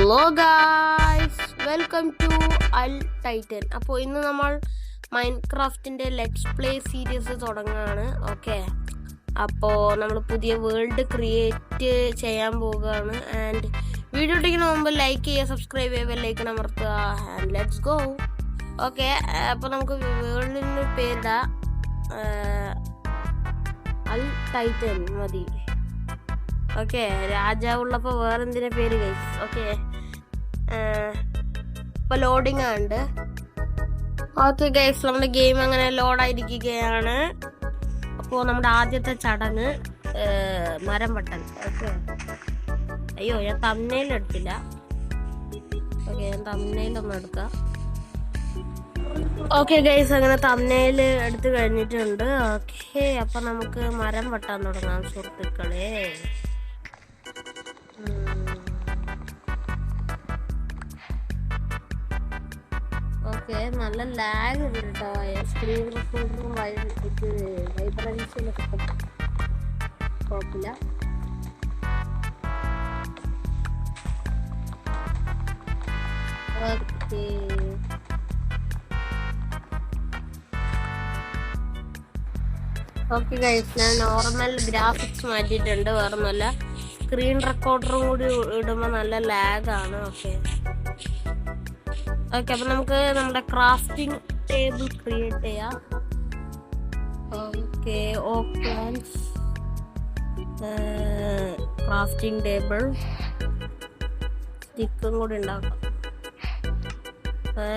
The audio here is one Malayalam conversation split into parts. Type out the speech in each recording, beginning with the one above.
Hello guys, welcome to Al Titan. അപ്പോൾ ഇന്ന് നമ്മൾ മൈൻക്രാഫ്റ്റിൻ്റെ ലെറ്റ്സ് പ്ലേ സീരീസ് തുടങ്ങുകയാണ്. ഓക്കെ, അപ്പോൾ നമ്മൾ പുതിയ വേൾഡ് ക്രിയേറ്റ് ചെയ്യാൻ പോവുകയാണ്. ആൻഡ് വീഡിയോ ഇട്ടിക്കുന്ന മുമ്പ് ലൈക്ക് ചെയ്യുക, സബ്സ്ക്രൈബ് ചെയ്യുക, ബെല്ലൈക്കൺ അമർത്തുക. And let's go. ഓക്കെ, അപ്പോൾ നമുക്ക് വേൾഡിന് പേരിടാം അൽ ടൈറ്റൻ മതി. ഓക്കെ, രാജാവുള്ളപ്പോൾ വേറെ എന്തിനാ പേര് ഗൈസ്. ഓക്കെ, ഇപ്പോൾ ലോഡിങ് ഉണ്ട്. ഓക്കെ ഗൈസ്, നമ്മുടെ ഗെയിം അങ്ങനെ ലോഡായിരിക്കുകയാണ്. അപ്പോൾ നമ്മുടെ ആദ്യത്തെ ചടങ്ങ് മരം വെട്ടൽ. ഓക്കെ, അയ്യോ ഞാൻ തമ്മനയിൽ എടുത്തില്ല. ഓക്കെ, ഞാൻ തമ്മനയിലൊന്നും എടുക്കാം. ഓക്കെ ഗൈസ്, അങ്ങനെ തമ്മനയിൽ എടുത്ത് കഴിഞ്ഞിട്ടുണ്ട്. ഓക്കെ, അപ്പം നമുക്ക് മരം വെട്ടാൻ തുടങ്ങാം സുഹൃത്തുക്കളെ. ഓക്കെ, നല്ല ലാഗ് ഉണ്ട് കേട്ടോ. സ്ക്രീൻ റെക്കോർഡറും വൈബ്രൻസിലൊക്കെ കുഴപ്പമില്ല. ഓക്കെ, ഓക്കെ ഗൈസ്, ഞാൻ നോർമൽ ഗ്രാഫിക്സ് മാറ്റിയിട്ടുണ്ട്. വേറൊന്നുമല്ല, സ്ക്രീൻ റെക്കോർഡറും കൂടി ഇടുമ്പോൾ നല്ല ലാഗാണ്. ഓക്കെ ഓക്കെ, അപ്പം നമുക്ക് നമ്മുടെ ക്രാഫ്റ്റിംഗ് ടേബിൾ ക്രിയേറ്റ് ചെയ്യാം. ഓക്കെ, ക്രാഫ്റ്റിംഗ് ടേബിൾ സ്റ്റിക്കും കൂടി ഉണ്ടാക്കാം.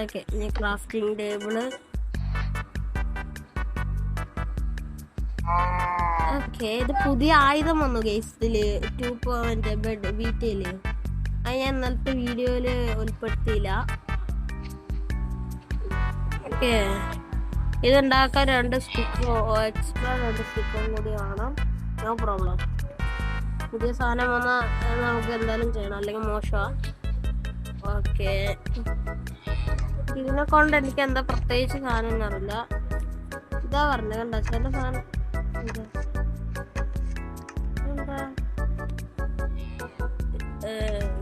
ഓക്കെ, ഇനി ക്രാഫ്റ്റിംഗ് ടേബിള്. ഓക്കെ, ഇത് പുതിയ ആയുധം വന്നു ഗൈസ്. ഇതില് 2 ബെഡ് ബീറ്റയില്. അത് ഞാൻ ഇന്നലത്തെ വീഡിയോയില് ഉൾപ്പെടുത്തിയില്ല. ഓക്കെ, ഇതുണ്ടാക്കാൻ 2 സ്റ്റിക്കോ എക്സ്ട്രാ 2 സ്റ്റിക്കും കൂടി വേണം. No problem. പുതിയ സാധനം വന്നാൽ നമുക്ക് എന്തായാലും ചെയ്യണം, അല്ലെങ്കിൽ മോശമാണ്. ഓക്കെ, ഇതിനെ കൊണ്ട് എനിക്ക് എന്താ പ്രത്യേകിച്ച് സാധനം അറിയില്ല. ഇതാ പറഞ്ഞത് കണ്ട ചില സാധനം എന്താ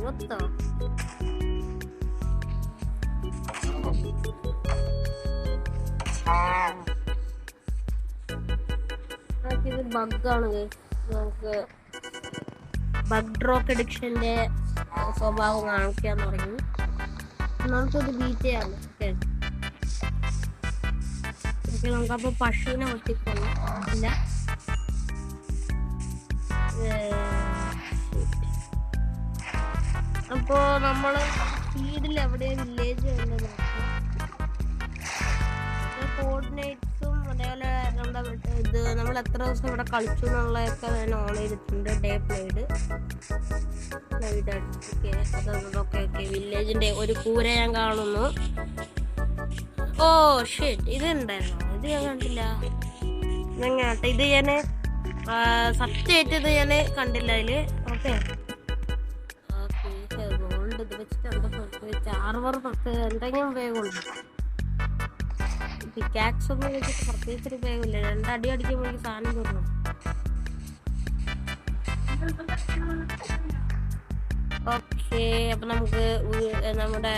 മൊത്തം. ഇത് ബഗ്ഗാണ്. നമുക്ക് ബഗ് ഡ്രോപ്പ് എഡിക്ഷന്റെ സ്വഭാവം കാണിക്കാൻ തുടങ്ങി. നമുക്കത് ബീറ്റ് ചെയ്യാം. ഓക്കെ, നമുക്കപ്പോൾ പശുവിനെ ഒട്ടിക്കൊള്ളില്ല. അപ്പോൾ നമ്മൾ സ്പീഡിൽ എവിടെയാണ് വില്ലേജ് ഉള്ളത് കോർഡിനേറ്റ്സും അതേപോലെ ഇത് നമ്മൾ എത്ര ദിവസം ഇവിടെ കളിച്ചു എന്നുള്ളതൊക്കെ ഞാൻ ഓൺ ചെയ്തിട്ടുണ്ട്. ഡേ പ്ലേഡ് അതൊക്കെ. വില്ലേജിന്റെ ഒരു കൂര ഞാൻ കാണുന്നു. ഓ ഷിറ്റ്, ഇത് ഉണ്ടായിരുന്നോ? ഇത് ഞാൻ കണ്ടില്ല. ഇതെങ്ങാട്ടെ, ഇത് ഞാൻ സത്യമായിട്ട് ഇത് ഞാൻ കണ്ടില്ല അതില്. ഓക്കെ ഗോൾഡ് ഇത് വെച്ചിട്ട് എന്താ ചാർവർ എന്തെങ്കിലും ഉപയോഗമുണ്ട്? പിക്കാക്സ് ഒന്നും വെച്ചിട്ട് പ്രത്യേകിച്ചൊരു ഉപയോഗമില്ല. 2 അടി അടിക്കുമ്പോഴേക്ക് സാധനം തീർന്നു. ഓക്കെ, അപ്പൊ നമുക്ക് നമ്മുടെ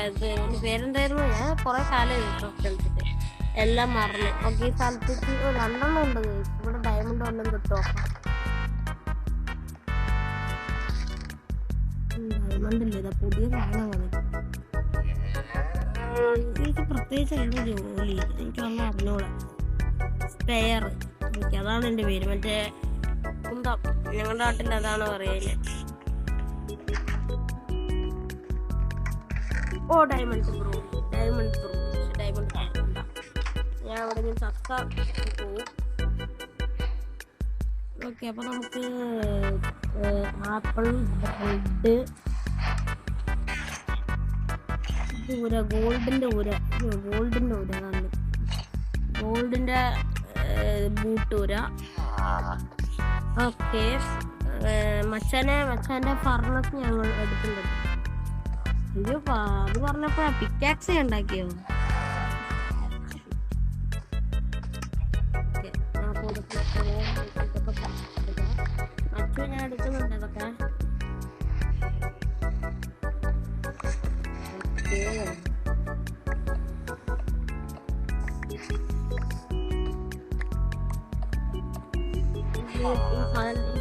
പേരെന്തായിരുന്നു? ഞാൻ കുറെ കാലം കളിച്ചിട്ട് എല്ലാം മറന്നു. ഓക്കെ, ഈ സ്ഥലത്തേക്ക് 2 എണ്ണം ഉണ്ട്. ഇവിടെ ഡയമണ്ട് വല്ലതും കിട്ടുമോ? ഡയമണ്ട് ഇല്ല, ഇതാ പുതിയ സാധനമാണ്. എനിക്ക് പ്രത്യേകിച്ച് എന്താ ജോലി എനിക്കൊന്നും അറിഞ്ഞൂടാ. സ്പെയർ, എനിക്ക് അതാണ് എൻ്റെ പേര്. മറ്റേ കുന്തം, ഞങ്ങളുടെ നാട്ടിൽ അതാണ് പറയല്. ഓ ഡയമണ്ട് ബ്രോ. ഞാൻ അവിടെ നിന്ന് ചക്ക പോവും. ഓക്കെ, അപ്പൊ നമുക്ക് ആപ്പിൾ, ബ്രെഡ്, ഗോൾഡിന്റെ ഊര ഗോൾഡിന്റെ ബൂട്ടൂര. ഓക്കെ, മച്ചാന്റെ ഫർണസ് ഞങ്ങൾ എടുക്കുന്നുണ്ട്. അയ്യോ, അത് പറഞ്ഞപ്പോ പിക്കാക്സ് ഉണ്ടാക്കിയോ? മറ്റു ഞാൻ എടുക്കുന്നുണ്ട് അതൊക്കെ. ഈ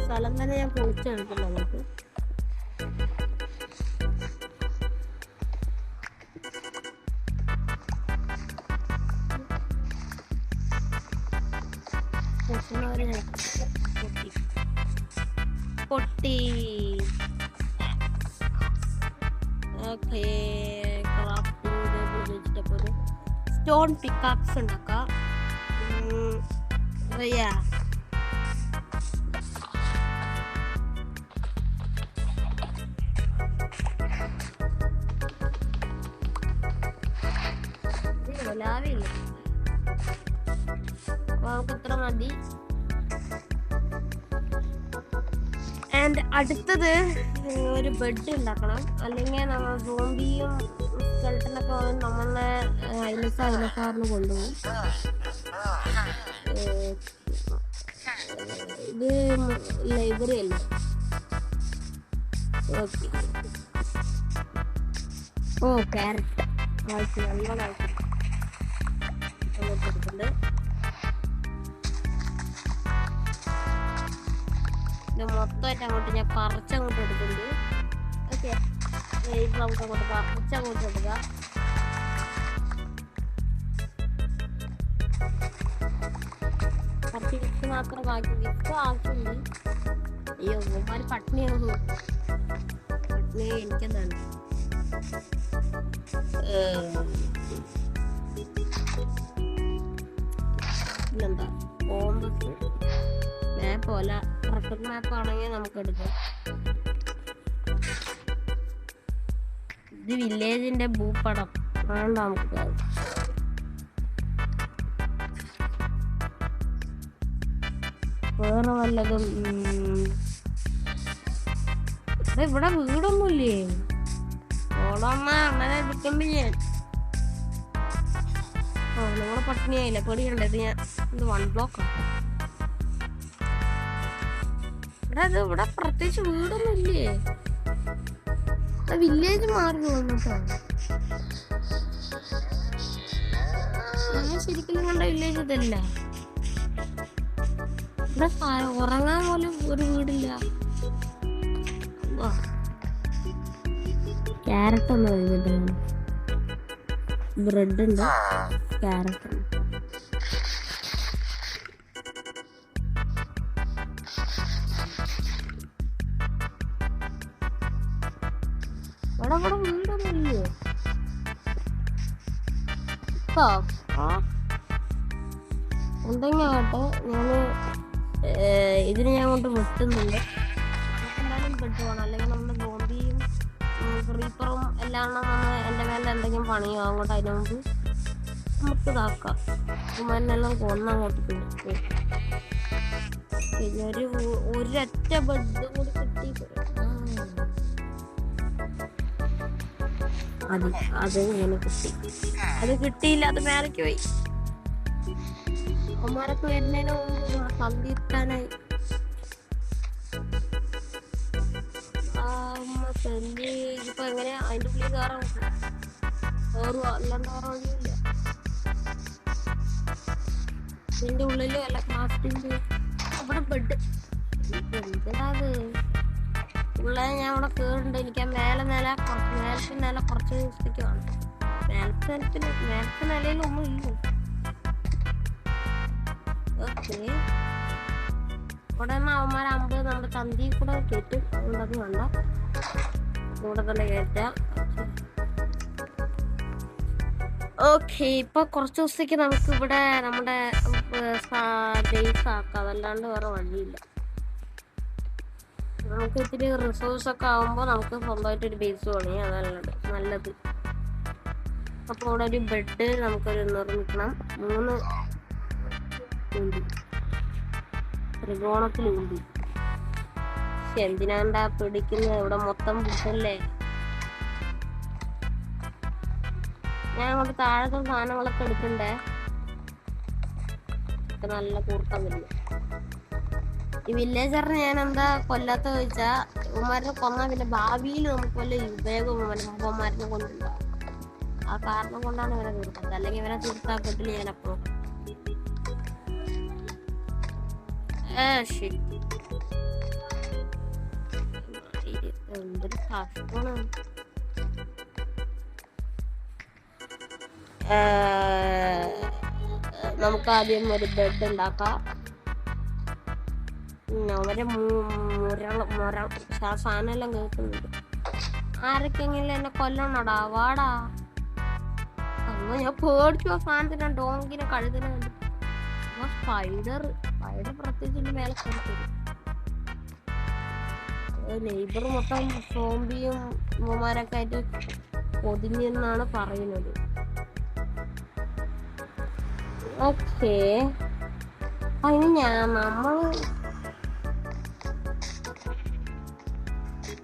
സ്ഥലം തന്നെ ഞാൻ പൊളിച്ചെടുക്കില്ല നമുക്ക്. പൊട്ടി. ഓക്കെ, ക്രാഫ്റ്റിംഗ് ടേബിൾ വെച്ചിട്ടപ്പോൾ സ്റ്റോൺ പിക്കാക്സ് ഉണ്ടാക്കാം. ലാവില്ല, നമുക്ക് ഇത്ര മതി. ആൻഡ് അടുത്തത് ഒരു ബെഡ് ഉണ്ടാക്കണം. അല്ലെങ്കിൽ നമ്മൾ സോംബിയും സ്കെൽട്ടനൊക്കെ വന്ന് നമ്മളെ അയലക്കാരന് കൊണ്ടുപോകും. ഇത് ലൈബ്രറി അല്ലേ? ഓക്കെ. ഓ, ക്യാരറ്റ് വായിച്ചു, നല്ല വായിച്ചു എടുത്തിട്ടുണ്ട്. മൊത്തമായിട്ട് അങ്ങോട്ട് ഞാൻ പറിച്ചങ്ങോട്ട് എടുക്കുന്നുണ്ട്. ഓക്കെ, ഇത് നമുക്ക് അങ്ങോട്ട് പറിച്ചങ്ങോട്ട് എടുക്കുക. കുറച്ച് വിത്ത് മാത്രം ബാക്കി. വിത്ത് ആവശ്യമുണ്ട്. അയ്യോ, ഒരുപാട് പട്ടിണിയാകുന്നു. പട്ടിണി എനിക്കെന്താണ് പിന്നെന്താ കോമ്പസ് മാപ്പ് പോലെ റെക്കോർഡ് മാപ്പ് ആണെങ്കിൽ നമുക്ക് എടുക്കാം. ഇത് വില്ലേജിന്റെ ഭൂപടം വേണ്ട നമുക്ക്. വേറെ വല്ലതും ഇവിടെ വീടൊന്നുമില്ലേ? ഓളമ്മ അങ്ങനെ എടുക്കുമ്പോ ഞാൻ നിങ്ങളെ പട്ടിണിയായില്ല, പേടിക്കണ്ട. ഇത് ഞാൻ ഇത് 1 ബ്ലോക്കാണ്. ഇവിടെ പ്രത്യേകിച്ച് വീടൊന്നും ഇല്ലേ? വില്ലേജ് മാറി പോകുന്നുട്ടോ. ഞാൻ ശരിക്കും കണ്ട വില്ലേജ് ഇതല്ല. ഇവിടെ ഉറങ്ങാൻ പോലും ഒരു വീടില്ല. ക്യാരറ്റ് ഒന്ന് കഴിഞ്ഞിട്ടാണ്. ബ്രെഡ് ഉണ്ട്, ക്യാരറ്റ് ഉണ്ട്. ഇവിടെ വീടൊന്നുമില്ലേ? എന്തെങ്കിലും ആകട്ടെ, ഞാന് ഇതിന് ഞാൻ കൊണ്ട് വെട്ടുന്നുണ്ട്. എന്തായാലും പെട്ടു പോകണം, അല്ലെങ്കിൽ നമ്മുടെ ബോംബിയും ക്രീപ്പറും എല്ലാം വന്ന് എൻ്റെ മേലെ എന്തെങ്കിലും പണിയോ അങ്ങോട്ട് അതിന് മുമ്പ് നമുക്ക് ഇതാക്കാം. മണ്ണെല്ലാം കൊന്നങ്ങോട്ട് പിടിക്കും. പിന്നെ ഒരൊറ്റ ബെഡ് കൂടി കിട്ടി. അത് ഇങ്ങനെ കിട്ടി. അത് കിട്ടിയില്ല, അത് മേലേക്ക് പോയി. അമ്മമാരൊക്കെ വരുന്നതിന് മുമ്പ് സന്ധിത്താനായി. ഇപ്പൊ എങ്ങനെയാ അതിന്റെ ഉള്ളിൽ കയറാൻ കയറുക? അല്ലാണ്ട് വേറെ വഴിയില്ല. ഇതിന്റെ ഉള്ളില് അല്ല ക്ലാസ്സിന്റെ അവിടെ ബെഡ്. എന്തിനാത് ഉള്ള ഞാൻ അവിടെ കേറുണ്ട്. എനിക്ക് ആ മേലത്തെ നില കുറച്ച് ദിവസത്തേക്ക് വേണം. മേലത്തെ നിലയിലൊന്നും ഇല്ല. ഓക്കെ, ഇവിടെ അവന്മാർ 50 നമ്മുടെ തന്തി കൂടെ കയറ്റും. അതുകൊണ്ടത് വേണ്ട, കൂടെ തന്നെ കയറ്റാം. ഓക്കെ, ഇപ്പൊ കുറച്ച് ദിവസത്തേക്ക് നമുക്ക് ഇവിടെ നമ്മുടെ ബേസ് ആക്കാം. അതല്ലാണ്ട് വേറെ വഴിയില്ല. നമുക്ക് ഇത്തിരി റിസോഴ്സ് ഒക്കെ ആവുമ്പോൾ നമുക്ക് സ്വന്തമായിട്ടൊരു ബേസ് പണിയാം. അതല്ലാണ്ട് നല്ലത്. അപ്പോൾ ഇവിടെ ഒരു ബെഡ് നമുക്കൊരു നിർമ്മിക്കണം. 3 ഊണ്ടി ത്രികോണത്തിൽ ഊണ്ടി. പക്ഷെ എന്തിനാണ്ടാ പിടിക്കുന്നത്? ഇവിടെ മൊത്തം ബുദ്ധല്ലേ. ഞാൻ അങ്ങോട്ട് താഴത്തെ സാധനങ്ങളൊക്കെ എടുക്കണ്ടേ? നല്ല കൂർക്കം വരില്ല. ഈ വില്ലേജറിന് ഞാൻ എന്താ കൊല്ലാത്ത ചോദിച്ചാ, ഇവന്മാരെ കൊന്നാൽ പിന്നെ ഭാവിയിൽ നമുക്ക് വല്ല ഉപയോഗം ഇവന്മാരിനെ കൊണ്ടുണ്ടാവും. ആ കാരണം കൊണ്ടാണ് ഇവനെ തീർത്തത്, അല്ലെങ്കിൽ ഇവനെ തീർത്താപ്പെട്ടില്ല ഞാനപ്പോ. എന്തൊരു കഷ്ടമാണ്. നമുക്ക് ആദ്യം ഒരു ബെഡ് ഉണ്ടാക്കാം. അവരെ സാധനം എല്ലാം കേൾക്കുന്നുണ്ട്. ആരൊക്കെങ്കിലും എന്നെ കൊല്ലണടാ, വാടാ. അമ്മ ഞാൻ പേടിച്ചു. ആ സാധനത്തിന് ഡോങ്കിനെ കഴുതിനെ കണ്ടു. സ്പൈഡർ പ്രത്യേകിച്ച് മേലെ കൊടുത്തത്. നെയ്ബർ മൊത്തം സോംബിയും ഉമ്മമാരൊക്കെ ആയിട്ട് പൊതിഞ്ഞെന്നാണ് പറയുന്നത്. ഓക്കേ, അതിന്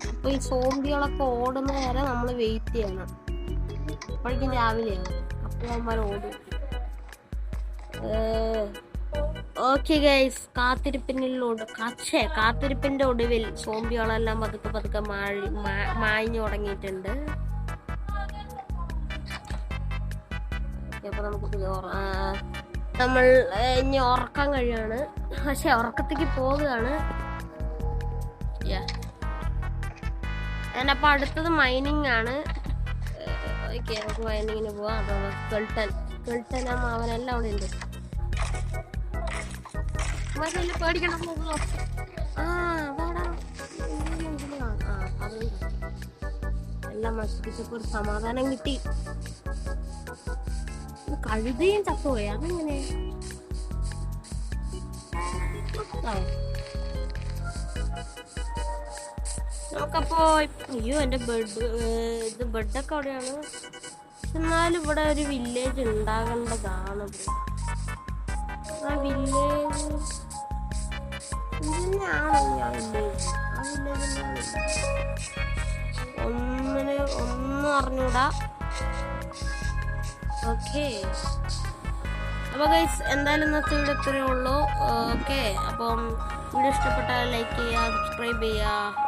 അപ്പൊ ഈ സോംബികളൊക്കെ ഓടുന്ന വരെ നമ്മൾ വെയിറ്റ് ചെയ്യണം. അപ്പോഴേക്കും രാവിലെയാണ്, അപ്പോൾ അവന്മാർ ഓടും. ഓക്കെ ഗൈസ്, കാത്തിരിപ്പിന്റെ ഒടുവിൽ സോംബികളെല്ലാം പതുക്കെ മാഞ്ഞു തുടങ്ങിയിട്ടുണ്ട്. അപ്പൊ നമുക്ക് നമ്മൾ ഇനി ഉറക്കാൻ കഴിയാണ്. പക്ഷെ ഉറക്കത്തേക്ക് പോവുകയാണ്. അപ്പൊ അടുത്തത് മൈനിങ് ആണ്. ഓക്കെ, നമുക്ക് മൈനിങ്ങിന് പോവാം. അതാണ് സ്കെൽട്ടൻ അവനെല്ലാം അവിടെ ഉണ്ട്. പേടിക്കണം. എല്ലാം നശിപ്പിച്ചപ്പോ ഒരു സമാധാനം കിട്ടി. കഴുതയും ചത്തുപോയി. അതെങ്ങനെ? നമുക്കപ്പോ അയ്യോ, എന്റെ ബെഡൊക്കെ അവിടെയാണ്. എന്നാലും ഇവിടെ ഒരു വില്ലേജ് ഉണ്ടാകേണ്ടതാണ്. ആ വില്ലേജ് ഒന്നും അറിഞ്ഞൂടാ. ഓക്കെ, അപ്പൊ ഗൈസ് എന്തായാലും ഇന്നത്തെ വീഡിയോ ഇത്രയേ ഉള്ളൂ. ഓക്കെ, അപ്പം വീഡിയോ ഇഷ്ടപ്പെട്ടാൽ ലൈക്ക് ചെയ്യുക, സബ്സ്ക്രൈബ് ചെയ്യുക.